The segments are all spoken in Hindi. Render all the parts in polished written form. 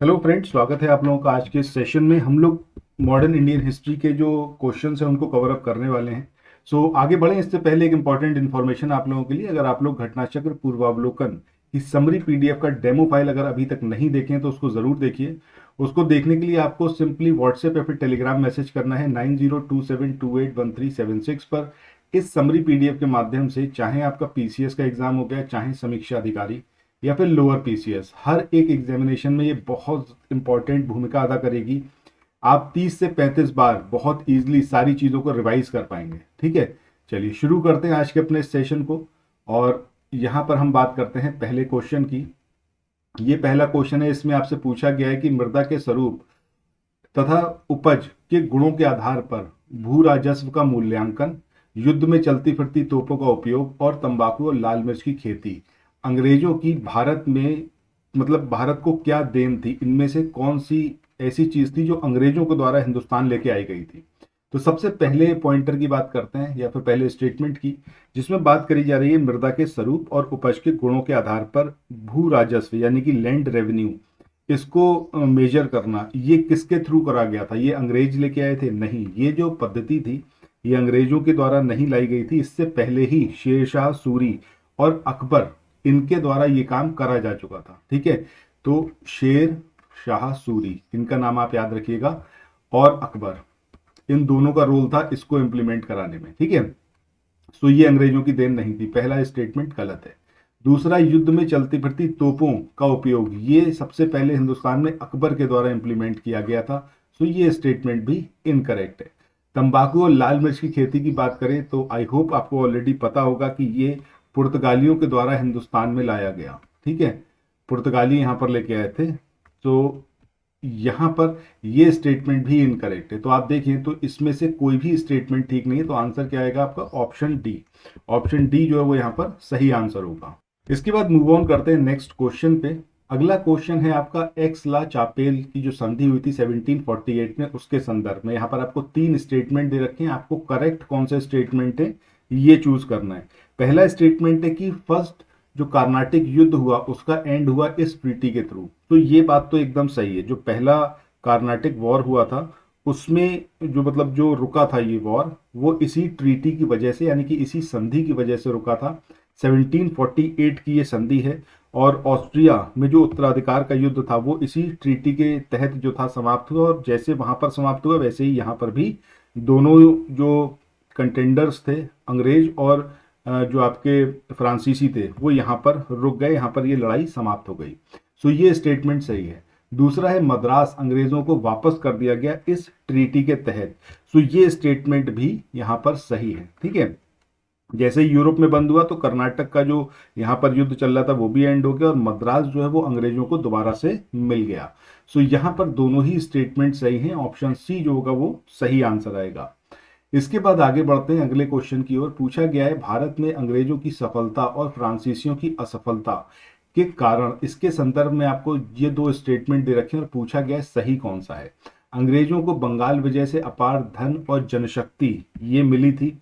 हेलो फ्रेंड्स, स्वागत है आप लोगों का। आज के सेशन में हम लोग मॉडर्न इंडियन हिस्ट्री के जो क्वेश्चंस हैं उनको कवर अप करने वाले हैं। आगे बढ़ें इससे पहले एक इंपॉर्टेंट इन्फॉर्मेशन आप लोगों के लिए। अगर आप लोग घटनाचक्र पूर्वावलोकन की समरी पीडीएफ का डेमो फाइल अगर अभी तक नहीं देखें तो उसको ज़रूर देखिए। उसको देखने के लिए आपको सिंपली व्हाट्सएप या फिर टेलीग्राम मैसेज करना है 9027281376 पर। इस समरी पीडीएफ के माध्यम से चाहे आपका पीसीएस का एग्जाम हो गया, चाहे समीक्षा अधिकारी या फिर लोअर पीसीएस, हर एक एग्जामिनेशन में ये बहुत इंपॉर्टेंट भूमिका अदा करेगी। आप 30 से 35 बार बहुत इजीली सारी चीज़ों को रिवाइज कर पाएंगे। ठीक है, चलिए शुरू करते हैं आज के अपने सेशन को। और यहाँ पर हम बात करते हैं पहले क्वेश्चन की। ये पहला क्वेश्चन है, इसमें आपसे पूछा गया है कि मृदा के स्वरूप तथा उपज के गुणों के आधार पर भू राजस्व का मूल्यांकन, युद्ध में चलती फिरती तोपों का उपयोग और तंबाकू और लाल मिर्च की खेती अंग्रेजों की भारत में मतलब भारत को क्या देन थी, इनमें से कौन सी ऐसी चीज थी जो अंग्रेजों के द्वारा हिंदुस्तान लेके आई गई थी। तो सबसे पहले पॉइंटर की बात करते हैं या फिर पहले स्टेटमेंट की, जिसमें बात करी जा रही है मृदा के स्वरूप और उपज के गुणों के आधार पर भू राजस्व यानी कि लैंड रेवेन्यू, इसको मेजर करना। ये किसके थ्रू करा गया था? ये अंग्रेज लेके आए थे? नहीं, ये जो पद्धति थी ये अंग्रेजों के द्वारा नहीं लाई गई थी। इससे पहले ही शेरशाह सूरी और अकबर, इनके द्वारा ये काम करा जा चुका था। ठीक है, तो शेर शाह सूरी, इनका नाम आप याद रखिएगा, और अकबर, इन दोनों का रोल था इसको इम्प्लीमेंट कराने में। ठीक है, सो ये अंग्रेजों की देन नहीं थी। पहला स्टेटमेंट गलत है। दूसरा, युद्ध में चलती फिरती तोपों का उपयोग, ये सबसे पहले हिंदुस्तान में अकबर के द्वारा इंप्लीमेंट किया गया था। सो ये स्टेटमेंट भी इनकरेक्ट है। तंबाकू और लाल मिर्च की खेती की बात करें तो आई होप आपको ऑलरेडी पता होगा कि ये पुर्तगालियों के द्वारा हिंदुस्तान में लाया गया। ठीक है, पुर्तगाली यहाँ पर लेके आए थे। तो यहाँ पर ये स्टेटमेंट भी इनकरेक्ट है। तो आप देखिए तो इसमें से कोई भी स्टेटमेंट ठीक नहीं है। तो आंसर क्या आएगा आपका? Option D. ऑप्शन डी जो है वो यहाँ पर सही आंसर होगा। इसके बाद मूव ऑन करते हैं नेक्स्ट क्वेश्चन पे। अगला क्वेश्चन है आपका एक्स ला चापेल की जो संधि हुई थी 1748 में, उसके संदर्भ में। यहाँ पर आपको तीन स्टेटमेंट दे रखे हैं, आपको करेक्ट कौन सा स्टेटमेंट है ये चूज करना है। पहला स्टेटमेंट है कि फर्स्ट जो कार्नाटिक युद्ध हुआ उसका एंड हुआ इस ट्रीटी के थ्रू। तो ये बात तो एकदम सही है। जो पहला कार्नाटिक वॉर हुआ था उसमें जो मतलब जो रुका था ये वॉर, वो इसी ट्रीटी की वजह से यानी कि इसी संधि की वजह से रुका था। 1748 की ये संधि है। और ऑस्ट्रिया में जो उत्तराधिकार का युद्ध था वो इसी ट्रीटी के तहत जो था समाप्त हुआ। और जैसे वहां पर समाप्त हुआ वैसे ही यहाँ पर भी दोनों जो कंटेंडर्स थे, अंग्रेज और जो आपके फ्रांसीसी थे, वो यहाँ पर रुक गए। यहाँ पर ये लड़ाई समाप्त हो गई। सो ये स्टेटमेंट सही है। दूसरा है मद्रास अंग्रेजों को वापस कर दिया गया इस ट्रीटी के तहत। सो ये स्टेटमेंट भी यहाँ पर सही है। ठीक है, जैसे ही यूरोप में बंद हुआ तो कर्नाटक का जो यहाँ पर युद्ध चल रहा था वो भी एंड हो गया और मद्रास जो है वो अंग्रेजों को दोबारा से मिल गया। सो यहाँ पर दोनों ही स्टेटमेंट सही हैं। ऑप्शन सी जो होगा वो सही आंसर आएगा। इसके बाद आगे बढ़ते हैं अगले क्वेश्चन की ओर। पूछा गया है भारत में अंग्रेजों की सफलता और फ्रांसीसियों की असफलता के कारण, इसके संदर्भ में आपको ये दो स्टेटमेंट दे रखे हैं और पूछा गया है सही कौन सा है। अंग्रेजों को बंगाल विजय से अपार धन और जनशक्ति ये मिली थी।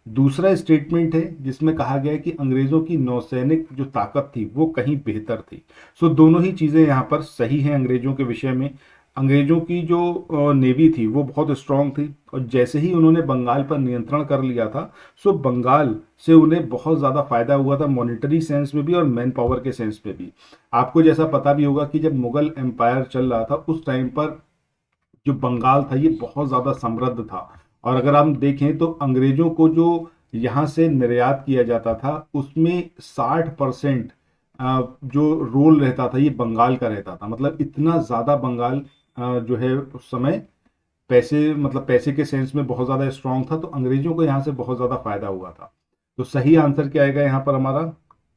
दूसरा स्टेटमेंट है जिसमें कहा गया है कि अंग्रेजों की नौसैनिक जो ताकत थी वो कहीं बेहतर थी। सो दोनों ही चीजें यहाँ पर सही हैं अंग्रेजों के विषय में। अंग्रेजों की जो नेवी थी वो बहुत स्ट्रांग थी और जैसे ही उन्होंने बंगाल पर नियंत्रण कर लिया था, सो बंगाल से उन्हें बहुत ज़्यादा फायदा हुआ था, मॉनेटरी सेंस में भी और मैन पावर के सेंस में भी। आपको जैसा पता भी होगा कि जब मुगल एम्पायर चल रहा था उस टाइम पर जो बंगाल था ये बहुत ज़्यादा समृद्ध था। और अगर हम देखें तो अंग्रेजों को जो यहाँ से निर्यात किया जाता था उसमें 60% जो रोल रहता था ये बंगाल का रहता था। मतलब इतना ज़्यादा बंगाल जो है उस समय पैसे मतलब पैसे के सेंस में बहुत ज़्यादा स्ट्रांग था। तो अंग्रेजों को यहाँ से बहुत ज़्यादा फायदा हुआ था। तो सही आंसर क्या आएगा यहाँ पर हमारा?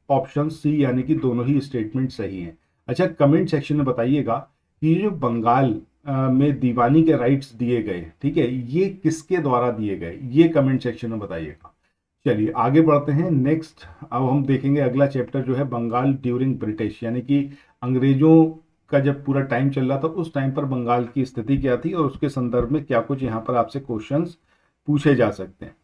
ऑप्शन सी, यानी कि दोनों ही स्टेटमेंट सही हैं। अच्छा, कमेंट सेक्शन में बताइएगा कि ये जो बंगाल में दीवानी के राइट्स दिए गए, ठीक है, ये किसके द्वारा दिए गए, ये कमेंट सेक्शन में बताइएगा। चलिए आगे बढ़ते हैं नेक्स्ट। अब हम देखेंगे अगला चैप्टर जो है बंगाल ड्यूरिंग ब्रिटिश, यानी कि अंग्रेजों का जब पूरा टाइम चल रहा था उस टाइम पर बंगाल की स्थिति क्या थी और उसके संदर्भ में क्या कुछ यहाँ पर आपसे क्वेश्चंस पूछे जा सकते हैं।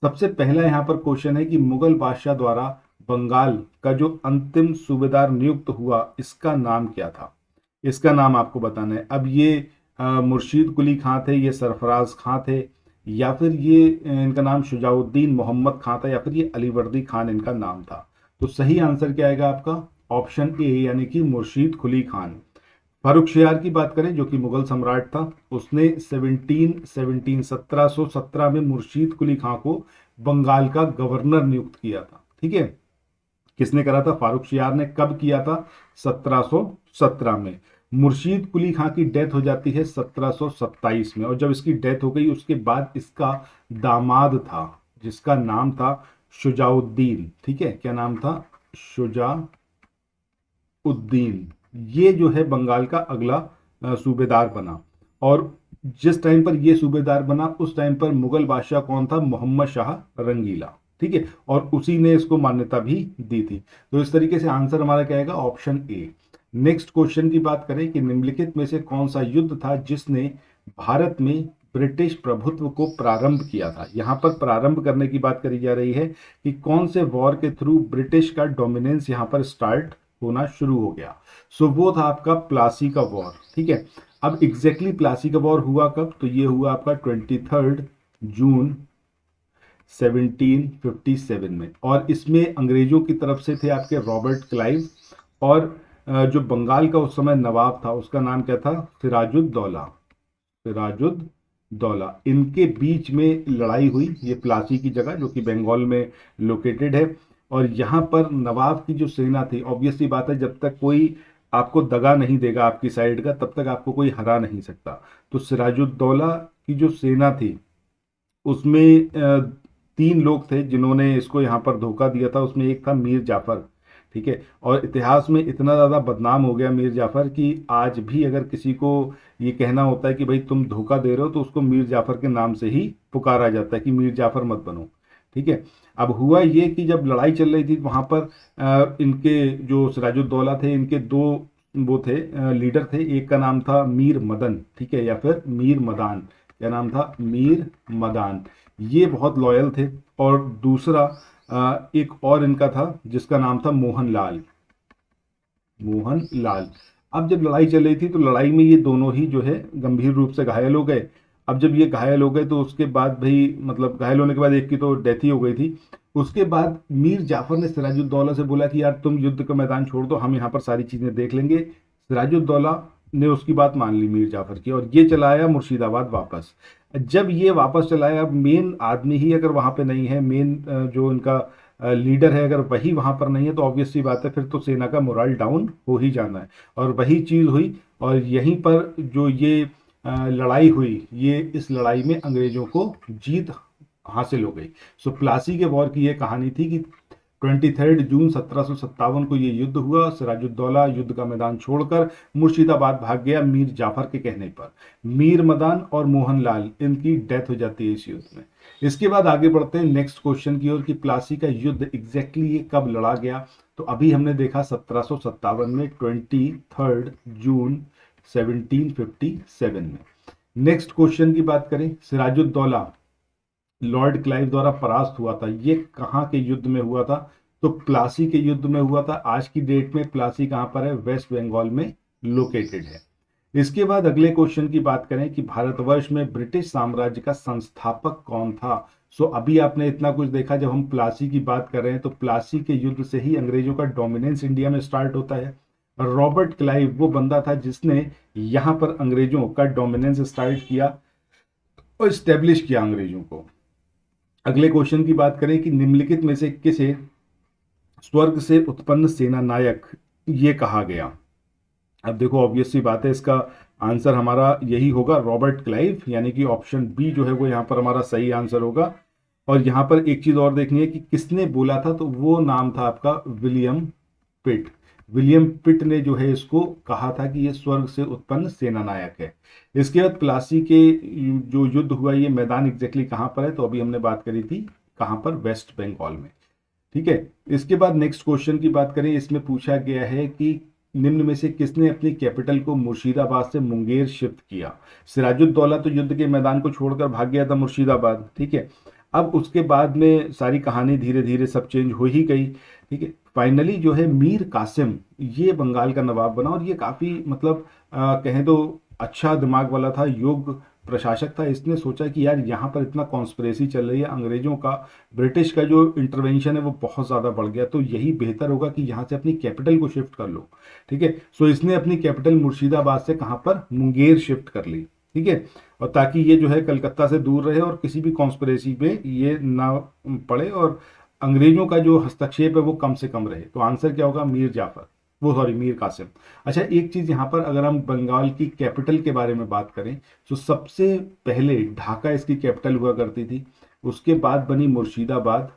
सबसे पहला यहाँ पर क्वेश्चन है कि मुगल बादशाह द्वारा बंगाल का जो अंतिम सूबेदार नियुक्त हुआ इसका नाम क्या था? इसका नाम आपको बताना है। अब ये मुर्शीद कुली खां थे, ये सरफराज खां थे, या फिर ये इनका नाम शुजाउद्दीन मोहम्मद खां था, या फिर ये अलीवर्दी खान इनका नाम था। तो सही आंसर क्या आएगा आपका? ऑप्शन ए, यानी कि मुर्शीद कुली खान। फारुखशियार की बात करें जो कि मुगल सम्राट था, उसने 1717 में मुर्शीद कुली खां को बंगाल का गवर्नर नियुक्त किया था। ठीक है, किसने करा था? फारुखशियार ने। कब किया था? 1717 में। मुर्शीद कुली खां की डेथ हो जाती है 1727 में, और जब इसकी डेथ हो गई उसके बाद इसका दामाद था जिसका नाम था शुजाउद्दीन। ठीक है, क्या नाम था? शुजाउद्दीन। ये जो है बंगाल का अगला सूबेदार बना। और जिस टाइम पर ये सूबेदार बना उस टाइम पर मुगल बादशाह कौन था? मोहम्मद शाह रंगीला। ठीक है, और उसी ने इसको मान्यता भी दी थी। तो इस तरीके से आंसर हमारा क्या आएगा? Option A. नेक्स्ट क्वेश्चन की बात करें कि निम्नलिखित में से कौन सा युद्ध था जिसने भारत में ब्रिटिश प्रभुत्व को प्रारंभ किया था? यहां पर प्रारंभ करने की बात करी जा रही है कि कौन से वॉर के थ्रू ब्रिटिश का डोमिनेंस यहां पर स्टार्ट होना शुरू हो गया। सो वो था आपका प्लासी का वॉर। ठीक है, अब एग्जैक्टली प्लासी का वॉर हुआ कब? तो ये हुआ आपका 23 जून 1757 में, और इसमें अंग्रेजों की तरफ से थे आपके रॉबर्ट क्लाइव, और जो बंगाल का उस समय नवाब था उसका नाम क्या था? सिराजुद्दौला। सिराजुद्दौला, इनके बीच में लड़ाई हुई, ये प्लासी की जगह जो कि बंगाल में लोकेटेड है। और यहाँ पर नवाब की जो सेना थी, ऑब्वियसली बात है जब तक कोई आपको दगा नहीं देगा आपकी साइड का तब तक आपको कोई हरा नहीं सकता। तो सिराजुद्दौला की जो सेना थी उसमें तीन लोग थे जिन्होंने इसको यहाँ पर धोखा दिया था। उसमें एक था मीर जाफर। ठीक है, और इतिहास में इतना ज़्यादा बदनाम हो गया मीर जाफर कि आज भी अगर किसी को ये कहना होता है कि भाई तुम धोखा दे रहे हो तो उसको मीर जाफर के नाम से ही पुकारा जाता है कि मीर जाफर मत बनो। ठीक है, अब हुआ ये कि जब लड़ाई चल रही थी वहाँ पर इनके जो सिराजुद्दौला थे इनके दो वो थे लीडर थे। एक का नाम था मीर मदन, ठीक है, या फिर मीर मदान। क्या नाम था? मीर मदान। ये बहुत लॉयल थे। और दूसरा एक और इनका था जिसका नाम था मोहन लाल। मोहन लाल। अब जब लड़ाई चल रही थी तो लड़ाई में ये दोनों ही जो है गंभीर रूप से घायल हो गए। अब जब ये घायल हो गए तो उसके बाद भाई मतलब घायल होने के बाद एक की तो डेथ ही हो गई थी। उसके बाद मीर जाफर ने सिराजुद्दौला से बोला कि यार तुम युद्ध का मैदान छोड़ दो, हम यहाँ पर सारी चीजें देख लेंगे। सिराजुद्दौला ने उसकी बात मान ली मीर जाफर की, और ये चला आया मुर्शिदाबाद वापस। जब ये वापस चला आया, अब मेन आदमी ही अगर वहां पे नहीं है, मेन जो इनका लीडर है अगर वही वहां पर नहीं है तो ऑब्वियसली बात है फिर तो सेना का मोरल डाउन हो ही जाना है। और वही चीज हुई, और यहीं पर जो ये लड़ाई हुई, ये इस लड़ाई में अंग्रेजों को जीत हासिल हो गई। सो प्लासी के वॉर की ये कहानी थी कि 23 जून 1757 को ये युद्ध हुआ। सिराजुद्दौला युद्ध का मैदान छोड़कर मुर्शिदाबाद भाग गया मीर जाफर के कहने पर। मीर मदान और मोहन लाल इनकी डेथ हो जाती है इस युद्ध में। इसके बाद आगे बढ़ते हैं नेक्स्ट क्वेश्चन की ओर कि प्लासी का युद्ध एग्जैक्टली ये कब लड़ा गया। तो अभी हमने देखा 1757 में 23 जून 1757 में। नेक्स्ट क्वेश्चन की बात करें, सिराजुद्दौला लॉर्ड क्लाइव द्वारा परास्त हुआ था, ये कहाँ के युद्ध में हुआ था? तो प्लासी के युद्ध में हुआ था। आज की डेट में प्लासी कहाँ पर है? वेस्ट बंगाल में लोकेटेड है। इसके बाद अगले क्वेश्चन की बात करें कि भारतवर्ष में ब्रिटिश साम्राज्य का संस्थापक कौन था। सो अभी आपने इतना कुछ देखा, जब हम प्लासी की बात कर रहे हैं तो प्लासी के युद्ध से ही अंग्रेजों का डोमिनेंस इंडिया में स्टार्ट होता है। रॉबर्ट क्लाइव वो बंदा था जिसने यहां पर अंग्रेजों का डोमिनेंस स्टार्ट किया और स्टेब्लिश किया अंग्रेजों को। अगले क्वेश्चन की बात करें कि निम्नलिखित में से किसे स्वर्ग से उत्पन्न सेना नायक ये कहा गया। अब देखो ऑब्वियसली बात है, इसका आंसर हमारा यही होगा, रॉबर्ट क्लाइव, यानी कि ऑप्शन बी जो है वो यहाँ पर हमारा सही आंसर होगा। और यहाँ पर एक चीज और देखनी है कि किसने बोला था, तो वो नाम था आपका विलियम पिट। विलियम पिट ने जो है इसको कहा था कि ये स्वर्ग से उत्पन्न सेना नायक है। इसके बाद प्लासी के जो युद्ध हुआ ये मैदान एग्जैक्टली कहाँ पर है, तो अभी हमने बात करी थी कहाँ पर? वेस्ट बंगाल में। ठीक है, इसके बाद नेक्स्ट क्वेश्चन की बात करें, इसमें पूछा गया है कि निम्न में से किसने अपनी कैपिटल को मुर्शिदाबाद से मुंगेर शिफ्ट किया। सिराजुद्दौला तो युद्ध के मैदान को छोड़कर भाग गया था मुर्शिदाबाद। ठीक है, अब उसके बाद में सारी कहानी धीरे धीरे सब चेंज हो ही गई। ठीक है, फाइनली जो है मीर कासिम ये बंगाल का नवाब बना, और ये काफ़ी मतलब कहें तो अच्छा दिमाग वाला था, योग्य प्रशासक था। इसने सोचा कि यार यहाँ पर इतना कॉन्स्पिरेसी चल रही है, अंग्रेजों का, ब्रिटिश का जो इंटरवेंशन है वो बहुत ज़्यादा बढ़ गया, तो यही बेहतर होगा कि यहाँ से अपनी कैपिटल को शिफ्ट कर लो। ठीक है, सो इसने अपनी कैपिटल मुर्शिदाबाद से कहाँ पर, मुंगेर शिफ्ट कर ली। ठीक है, और ताकि ये जो है कलकत्ता से दूर रहे और किसी भी कॉन्स्पिरेसी पे ये ना पड़े, और अंग्रेजों का जो हस्तक्षेप है वो कम से कम रहे। तो आंसर क्या होगा, मीर जाफर, वो सॉरी मीर कासिम। अच्छा, एक चीज यहाँ पर अगर हम बंगाल की कैपिटल के बारे में बात करें तो सबसे पहले ढाका इसकी कैपिटल हुआ करती थी, उसके बाद बनी मुर्शिदाबाद,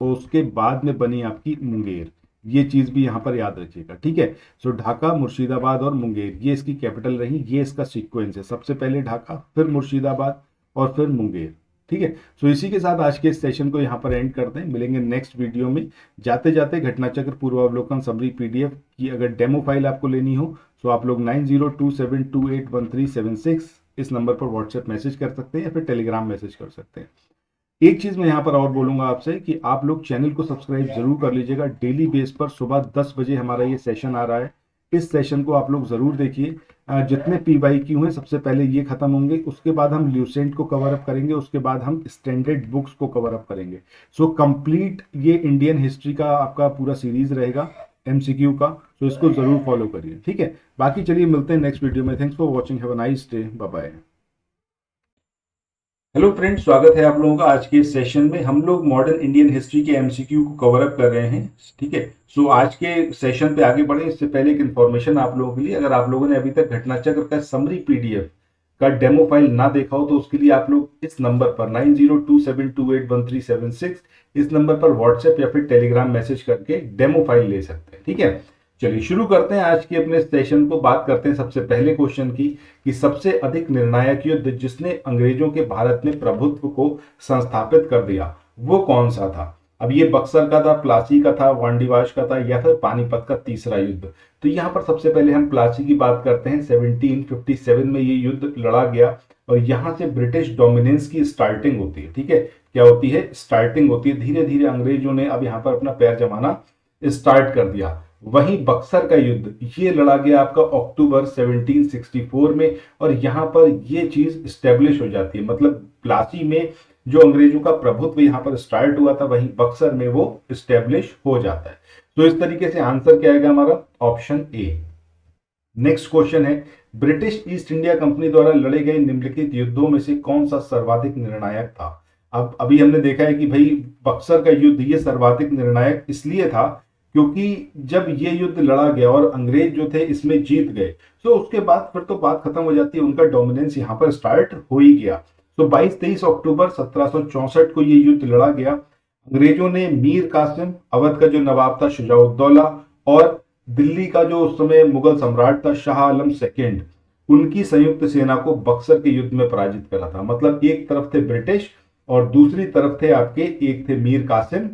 और उसके बाद में बनी आपकी मुंगेर। ये चीज भी यहाँ पर याद रखिएगा। ठीक है, सो ढाका, मुर्शिदाबाद और मुंगेर ये इसकी कैपिटल रही। ये इसका सीक्वेंस है, सबसे पहले ढाका, फिर मुर्शिदाबाद और फिर मुंगेर। ठीक है, सो इसी के साथ आज के इस सेशन को यहाँ पर एंड करते हैं। मिलेंगे नेक्स्ट वीडियो में। जाते जाते घटनाचक्र पूर्वावलोकन समरी पीडीएफ की अगर डेमो फाइल आपको लेनी हो तो आप लोग 9027281376 इस नंबर पर व्हाट्सएप मैसेज कर सकते हैं या फिर टेलीग्राम मैसेज कर सकते हैं। एक चीज मैं यहाँ पर और बोलूंगा आपसे कि आप लोग चैनल को सब्सक्राइब जरूर कर लीजिएगा। डेली बेस पर सुबह 10 बजे हमारा ये सेशन आ रहा है, इस सेशन को आप लोग जरूर देखिए। जितने PYQ हैं सबसे पहले ये खत्म होंगे, उसके बाद हम ल्यूसेंट को कवर अप करेंगे, उसके बाद हम स्टैंडर्ड बुक्स को कवर अप करेंगे। सो कंप्लीट ये इंडियन हिस्ट्री का आपका पूरा सीरीज रहेगा MCQ का, तो इसको जरूर फॉलो करिए। ठीक है, बाकी चलिए मिलते हैं नेक्स्ट वीडियो में। Thanks for watching, have a nice day, bye bye. Hello friends, स्वागत है आप लोगों का आज के सेशन में। हम लोग मॉडर्न इंडियन हिस्ट्री के MCQ को कवर अप कर रहे हैं। ठीक है, सो आज के सेशन पे आगे बढ़े इससे पहले एक इन्फॉर्मेशन आप लोगों के लिए, अगर आप लोगों ने अभी तक घटनाचक्र का समरी PDF का डेमो फाइल ना देखा हो तो उसके लिए आप लोग इस नंबर पर 9027281376 इस नंबर पर व्हाट्सएप या फिर टेलीग्राम मैसेज करके डेमो फाइल ले सकते हैं। ठीक है, चलिए शुरू करते हैं आज के अपने सेशन को। बात करते हैं सबसे पहले क्वेश्चन की कि सबसे अधिक निर्णायक युद्ध जिसने अंग्रेजों के भारत में प्रभुत्व को संस्थापित कर दिया वो कौन सा था। अब ये बक्सर का था, प्लासी का था, वांडीवाश का था, या फिर पानीपत का तीसरा युद्ध। तो यहाँ पर सबसे पहले हम प्लासी की बात करते हैं। 1757 में ये युद्ध लड़ा गया और यहाँ से ब्रिटिश डोमिनेंस की स्टार्टिंग होती है। ठीक है, क्या होती है, स्टार्टिंग होती है। धीरे धीरे अंग्रेजों ने अब यहाँ पर अपना पैर जमाना स्टार्ट कर दिया। वहीं बक्सर का युद्ध ये लड़ा गया आपका अक्टूबर 1764 में, और यहां पर ये चीज स्टेब्लिश हो जाती है। मतलब प्लासी में जो अंग्रेजों का प्रभुत्व यहां पर स्टार्ट हुआ था, वहीं बक्सर में वो स्टेब्लिश हो जाता है। तो इस तरीके से आंसर क्या आएगा हमारा, ऑप्शन ए। नेक्स्ट क्वेश्चन है, ब्रिटिश ईस्ट इंडिया कंपनी द्वारा लड़े गए निम्नलिखित युद्धों में से कौन सा सर्वाधिक निर्णायक था। अब अभी हमने देखा है कि भाई बक्सर का युद्ध ये सर्वाधिक निर्णायक इसलिए था क्योंकि जब ये युद्ध लड़ा गया और अंग्रेज जो थे इसमें जीत गए, तो उसके बाद फिर तो बात खत्म हो जाती है, उनका डोमिनेंस यहाँ पर स्टार्ट हो ही गया। तो 22-23 अक्टूबर 1764 को ये युद्ध लड़ा गया। अंग्रेजों ने मीर कासिम, अवध का जो नवाब था शुजाउद्दौला, और दिल्ली का जो उस समय मुगल सम्राट था शाह आलम सेकेंड, उनकी संयुक्त सेना को बक्सर के युद्ध में पराजित करा था। मतलब एक तरफ थे ब्रिटिश और दूसरी तरफ थे आपके, एक थे मीर कासिम।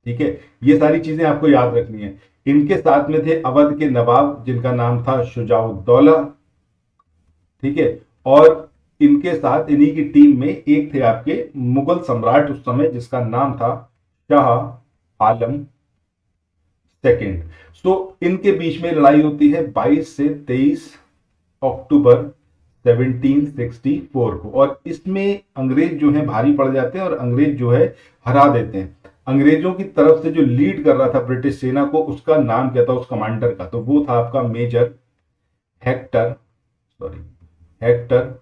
ठीक है, ये सारी चीजें आपको याद रखनी है। इनके साथ में थे अवध के नवाब जिनका नाम था शुजाउद्दौला। ठीक है, और इनके साथ इन्हीं की टीम में एक थे आपके मुगल सम्राट उस समय जिसका नाम था शाह आलम सेकेंड। सो इनके बीच में लड़ाई होती है 22 से 23 अक्टूबर 1764 को, और इसमें अंग्रेज जो है भारी पड़ जाते हैं और अंग्रेज जो है हरा देते हैं। अंग्रेजों की तरफ से जो लीड कर रहा था ब्रिटिश सेना को, उसका नाम क्या था उस कमांडर का, तो वो था आपका मेजर हेक्टर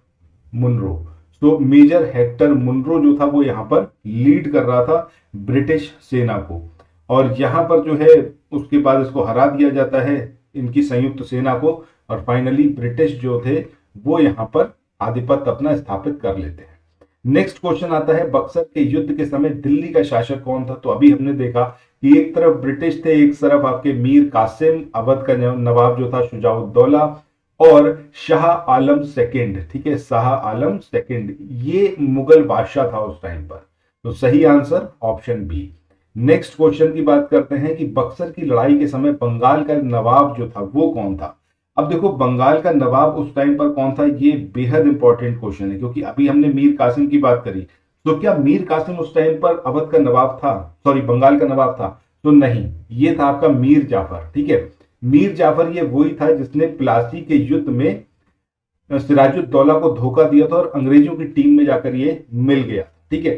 मुनरो। तो मेजर हेक्टर मुनरो जो था वो यहाँ पर लीड कर रहा था ब्रिटिश सेना को, और यहाँ पर जो है उसके बाद इसको हरा दिया जाता है इनकी संयुक्त सेना को, और फाइनली ब्रिटिश जो थे वो यहाँ पर आधिपत्य अपना स्थापित कर लेते हैं। नेक्स्ट क्वेश्चन आता है, बक्सर के युद्ध के समय दिल्ली का शासक कौन था। तो अभी हमने देखा कि एक तरफ ब्रिटिश थे, एक तरफ आपके मीर कासिम, अवध का नवाब जो था शुजाउद्दौला, और शाह आलम सेकेंड। ठीक है, शाह आलम सेकेंड ये मुगल बादशाह था उस टाइम पर। तो सही answer option B. Next question की बात करते हैं कि बक्सर की लड़ाई के समय बंगाल का नवाब जो था वो कौन था। अब देखो बंगाल का नवाब उस टाइम पर कौन था, ये बेहद इंपॉर्टेंट क्वेश्चन है, क्योंकि अभी हमने मीर कासिम की बात करी, तो क्या मीर कासिम उस टाइम पर अवध का नवाब था, सॉरी बंगाल का नवाब था? तो नहीं, ये था आपका मीर जाफर। ठीक है, मीर जाफर ये वही था जिसने प्लासी के युद्ध में सिराजुद्दौला को धोखा दिया था और अंग्रेजों की टीम में जाकर ये मिल गया। ठीक है,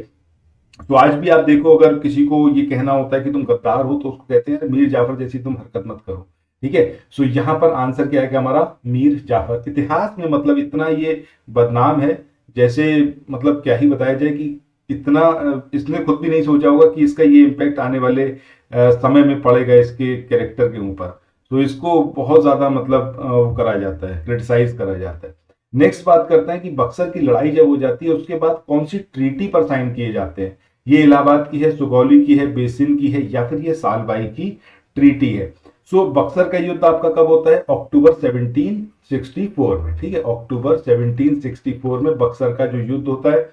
तो आज भी आप देखो, अगर किसी को ये कहना होता है कि तुम गद्दार हो तो उसको कहते हैं मीर जाफर जैसी तुम हरकत मत करो। ठीक है, सो यहाँ पर आंसर क्या है कि हमारा मीर जाफर। इतिहास में मतलब इतना ये बदनाम है, जैसे मतलब क्या ही बताया जाए कि इतना इसने खुद भी नहीं सोचा होगा कि इसका ये इम्पैक्ट आने वाले समय में पड़ेगा इसके कैरेक्टर के ऊपर। तो इसको बहुत ज्यादा मतलब वो करा जाता है, क्रिटिसाइज करा जाता है। नेक्स्ट बात करते हैं कि बक्सर की लड़ाई जब हो जाती है उसके बाद कौन सी ट्रीटी पर साइन किए जाते हैं? ये इलाहाबाद की है, सुगौली की है, बेसिन की है, या फिर ये सालबाई की ट्रीटी है? सो बक्सर का युद्ध आपका कब होता है? अक्टूबर 1764 में। ठीक है, अक्टूबर 1764 में बक्सर का जो युद्ध होता है।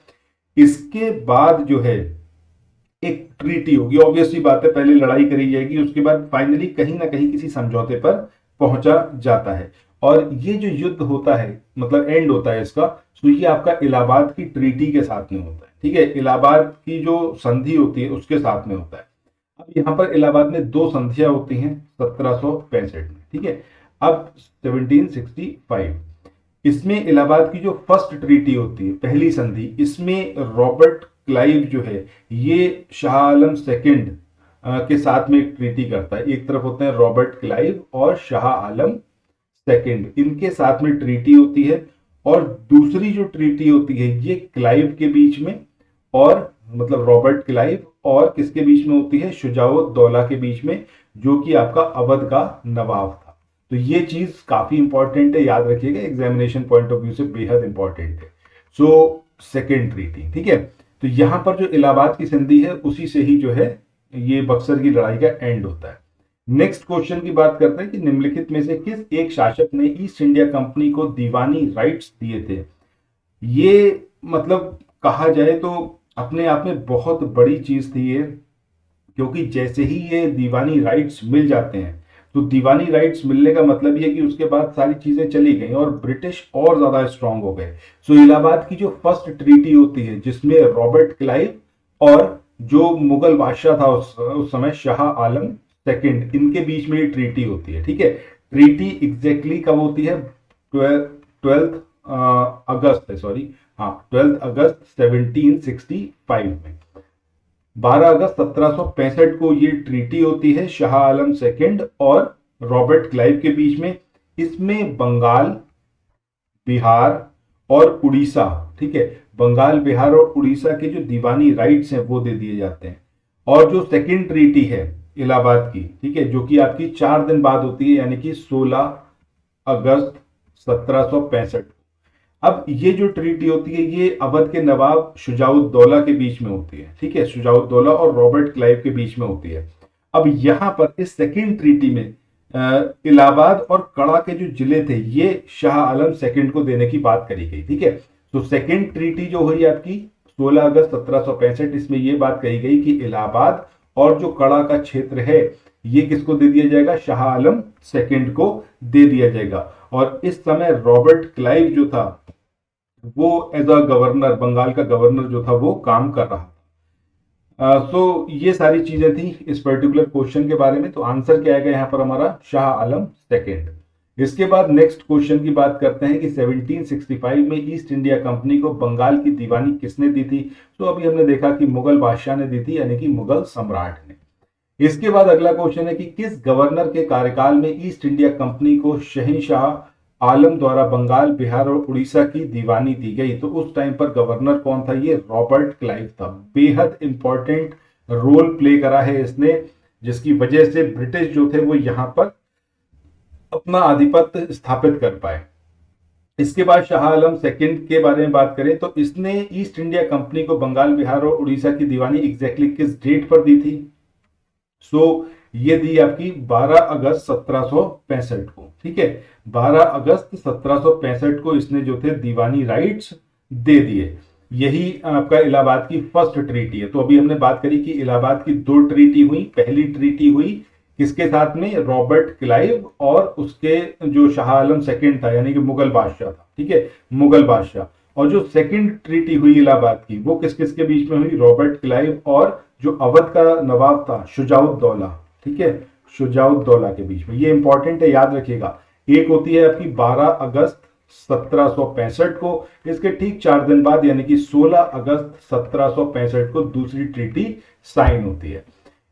इसके बाद जो है एक ट्रीटी होगी, ऑब्वियसली बात है, पहले लड़ाई करी जाएगी, उसके बाद फाइनली कहीं ना कहीं किसी समझौते पर पहुंचा जाता है। और ये जो युद्ध होता है मतलब एंड होता है इसका, तो ये आपका इलाहाबाद की ट्रीटी के साथ में होता है। ठीक है, इलाहाबाद की जो संधि होती है उसके साथ में होता है। अब यहाँ पर इलाहाबाद में दो संधियां होती हैं 1765 में। ठीक है, अब 1765 इसमें इलाहाबाद की जो फर्स्ट ट्रीटी होती है, पहली संधि, इसमें रॉबर्ट क्लाइव जो है ये शाह आलम सेकंड के साथ में एक ट्रीटी करता है। एक तरफ होते हैं रॉबर्ट क्लाइव और शाह आलम सेकंड, इनके साथ में ट्रीटी होती है। और दूसरी जो ट्रीटी होती है ये क्लाइव के बीच में, और मतलब रॉबर्ट क्लाइव और किसके बीच में होती है? शुजाउद्दौला के बीच में, जो कि आपका अवध का नवाब था। तो ये चीज काफी इंपॉर्टेंट है, याद रखिएगा, एग्जामिनेशन पॉइंट ऑफ व्यू से बेहद इंपॉर्टेंट है। So second treaty. ठीक है, तो यहां पर जो इलाहाबाद की संधि है उसी से ही जो है ये बक्सर की लड़ाई का एंड होता है। नेक्स्ट क्वेश्चन की बात करते हैं कि निम्नलिखित में से किस एक शासक ने ईस्ट इंडिया कंपनी को दीवानी राइट्स दिए थे? ये मतलब कहा जाए तो अपने आप में बहुत बड़ी चीज थी ये, क्योंकि जैसे ही ये दीवानी राइट्स मिल जाते हैं, तो दीवानी राइट्स मिलने का मतलब ये कि उसके बाद सारी चीजें चली गई और ब्रिटिश और ज्यादा स्ट्रांग हो गए। सो इलाहाबाद की जो फर्स्ट ट्रीटी होती है जिसमें रॉबर्ट क्लाइव और जो मुगल बादशाह था उस समय शाह आलम सेकंड, इनके बीच में ये ट्रीटी होती है। ठीक है, ट्रीटी एग्जैक्टली कब होती है? 12 अगस्त है, सॉरी, हाँ 12 अगस्त 1765 में। 12 अगस्त 1765 को ये ट्रीटी होती है शाह आलम सेकंड और रॉबर्ट क्लाइव के बीच में। इसमें बंगाल, बिहार और उड़ीसा, ठीक है, बंगाल, बिहार और उड़ीसा के जो दीवानी राइट्स हैं वो दे दिए जाते हैं। और जो सेकंड ट्रीटी है इलाहाबाद की, ठीक है, जो कि आपकी 4 दिन बाद होती है, यानी कि 16 अगस्त 1765। अब ये जो ट्रीटी होती है ये अवध के नवाब शुजाउद्दौला के बीच में होती है। ठीक है, शुजाउद्दौला और रॉबर्ट क्लाइव के बीच में होती है। अब यहां पर इस सेकंड ट्रीटी में इलाहाबाद और कड़ा के जो जिले थे ये शाह आलम सेकंड को देने की बात करी गई। ठीक है, तो सेकंड ट्रीटी जो हुई आपकी 16 अगस्त 1765, इसमें यह बात कही गई कि इलाहाबाद और जो कड़ा का क्षेत्र है ये किसको दे दिया जाएगा? शाह आलम सेकंड को दे दिया जाएगा। और इस समय रॉबर्ट क्लाइव जो था वो एज अ गवर्नर, बंगाल का गवर्नर जो था वो काम कर रहा था। सो ये सारी चीजें थी इस पर्टिकुलर क्वेश्चन के बारे में। तो आंसर क्या आएगा यहाँ पर हमारा? शाह आलम सेकेंड। इसके बाद नेक्स्ट क्वेश्चन की बात करते हैं कि 1765 में ईस्ट इंडिया कंपनी को बंगाल की दीवानी किसने दी थी? तो अभी हमने देखा कि मुगल बादशाह ने दी थी, यानी कि मुगल सम्राट ने। इसके बाद अगला क्वेश्चन है कि किस गवर्नर के कार्यकाल में ईस्ट इंडिया कंपनी को शहंशाह आलम द्वारा बंगाल, बिहार और उड़ीसा की दीवानी दी गई? तो उस टाइम पर गवर्नर कौन था? ये रॉबर्ट क्लाइव था। बेहद इंपॉर्टेंट रोल प्ले करा है इसने, जिसकी वजह से ब्रिटिश जो थे वो यहां पर अपना आधिपत्य स्थापित कर पाए। इसके बाद शाह आलम सेकंड के बारे में बात करें तो इसने ईस्ट इंडिया कंपनी को बंगाल, बिहार और उड़ीसा की दीवानी एग्जैक्टली किस डेट पर दी थी? ये दी आपकी 12 अगस्त 1765 को। ठीक है, 12 अगस्त 1765 को इसने जो थे दीवानी राइट्स दे दिए। यही आपका इलाहाबाद की फर्स्ट ट्रीटी है। तो अभी हमने बात करी कि इलाहाबाद की 2 ट्रीटी हुई। पहली ट्रीटी हुई किसके साथ में? रॉबर्ट क्लाइव और उसके जो शाह आलम सेकंड था, यानी कि मुगल बादशाह था। ठीक है, मुगल बादशाह। और जो सेकंड ट्रीटी हुई इलाहाबाद की वो किस किस के बीच में हुई, रॉबर्ट क्लाइव और जो अवध का नवाब था शुजाउद्दौला, ठीक है, शुजाउद्दौला के बीच में। ये इंपॉर्टेंट है, याद रखिएगा। एक होती है आपकी 12 अगस्त 1765 को, इसके ठीक 4 दिन बाद यानी कि 16 अगस्त 1765 को दूसरी ट्रीटी साइन होती है।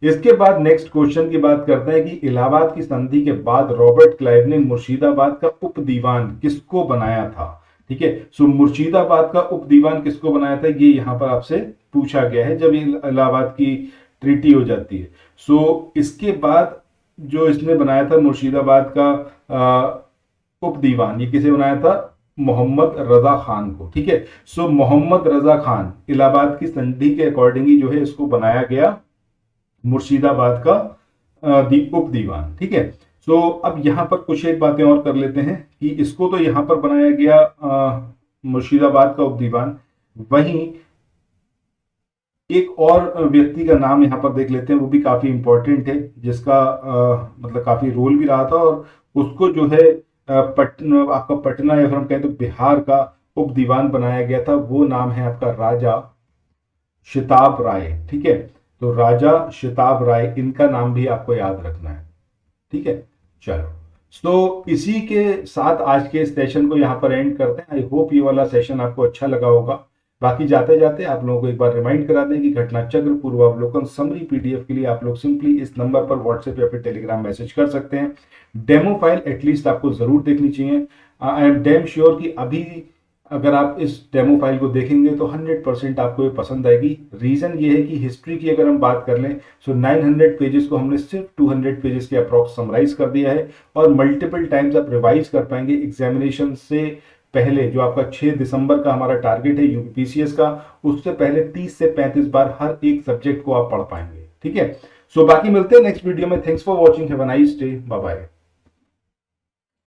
इसके बाद नेक्स्ट क्वेश्चन की बात करते हैं कि इलाहाबाद की संधि के बाद रॉबर्ट क्लाइव ने मुर्शिदाबाद का उप दीवान किसको बनाया था, ठीक है। सो मुर्शिदाबाद का उप दीवान किसको बनाया था, ये यहां पर आपसे पूछा गया है जब इलाहाबाद की ट्रीटी हो जाती है। सो इसके बाद जो इसने बनाया था मुर्शिदाबाद का उप दीवान, ये किसे बनाया था, मोहम्मद रजा खान को, ठीक है। सो मोहम्मद रजा खान इलाहाबाद की संधि के अकॉर्डिंग ही जो है इसको बनाया गया मुर्शिदाबाद का उप दीवान, ठीक है। सो अब यहां पर कुछ एक बातें और कर लेते हैं कि इसको तो यहां पर बनाया गया मुर्शिदाबाद का उप दीवान, वहीं एक और व्यक्ति का नाम यहां पर देख लेते हैं, वो भी काफी इंपॉर्टेंट है, जिसका मतलब काफी रोल भी रहा था, और उसको जो है आपका पटना या फिर हम कहें तो बिहार का उप दीवान बनाया गया था। वो नाम है आपका राजा शिताब राय, ठीक है। तो राजा शिताब राय, इनका नाम भी आपको याद रखना है, ठीक है। चलो, तो इसी के साथ आज के सेशन को यहाँ पर एंड करते हैं। आई होप ये वाला सेशन आपको अच्छा लगा होगा। बाकी जाते जाते आप लोगों को एक बार रिमाइंड करा दें कि घटना चक्र पूर्वावलोकन समरी पीडीएफ के लिए आप लोग सिंपली इस नंबर पर व्हाट्सएप या फिर टेलीग्राम मैसेज कर सकते हैं। डेमो फाइल एटलीस्ट आपको जरूर देखनी चाहिए। आई एम डैम श्योर कि अभी अगर आप इस डेमो फाइल को देखेंगे तो 100% आपको ये पसंद आएगी। रीजन ये है कि हिस्ट्री की अगर हम बात कर लें, सो 900 पेजेस को हमने सिर्फ 200 पेजेस के अप्रॉक्स समराइज कर दिया है, और मल्टीपल टाइम्स आप रिवाइज कर पाएंगे। एग्जामिनेशन से पहले जो आपका 6 दिसंबर का हमारा टारगेट है यूपीसीएस का, उससे पहले 30 से 35 बार हर एक सब्जेक्ट को आप पढ़ पाएंगे, ठीक है। सो बाकी मिलते हैं नेक्स्ट वीडियो में। Thanks for watching, have a nice day, bye bye.